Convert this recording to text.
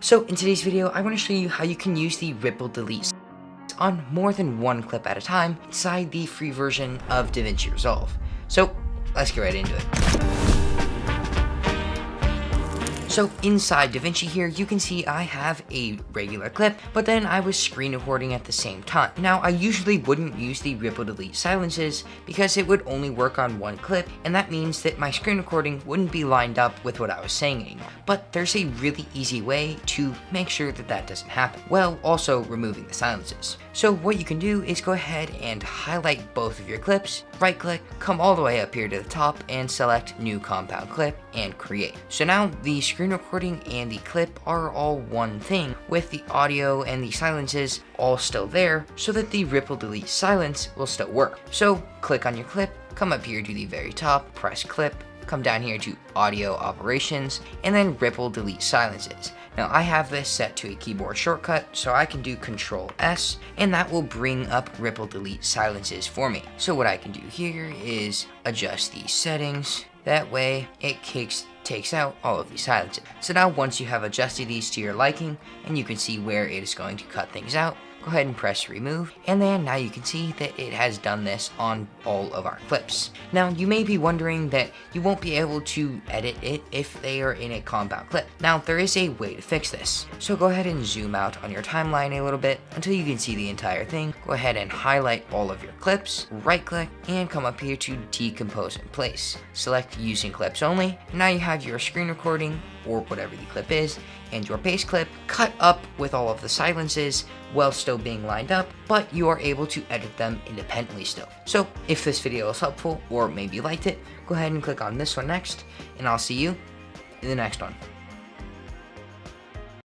So in today's video, I want to show you how you can use the ripple delete on more than one clip at a time inside the free version of DaVinci Resolve. So let's get right into it. So inside DaVinci here, you can see I have a regular clip, but then I was screen recording at the same time. Now, I usually wouldn't use the ripple delete silences because it would only work on one clip, and that means that my screen recording wouldn't be lined up with what I was saying anymore. But there's a really easy way to make sure that that doesn't happen, while also removing the silences. So what you can do is go ahead and highlight both of your clips, right click, come all the way up here to the top and select new compound clip and create. So now the screen recording and the clip are all one thing, with the audio and the silences all still there so that the ripple delete silence will still work. So click on your clip, come up here to the very top, press clip, come down here to audio operations, and then ripple delete silences. Now I have this set to a keyboard shortcut, so I can do Control S, and that will bring up ripple delete silences for me. So what I can do here is adjust these settings. That way it takes out all of these silences. So now once you have adjusted these to your liking, and you can see where it is going to cut things out, go ahead and press remove, and then now you can see that it has done this on all of our clips. Now you may be wondering that you won't be able to edit it if they are in a compound clip. Now there is a way to fix this. So go ahead and zoom out on your timeline a little bit until you can see the entire thing. Go ahead and highlight all of your clips, right click, and come up here to decompose in place. Select using clips only, and now you have your screen recording, or whatever the clip is, and your base clip cut up with all of the silences while still being lined up, but you are able to edit them independently still. So if this video was helpful, or maybe you liked it, go ahead and click on this one next, and I'll see you in the next one.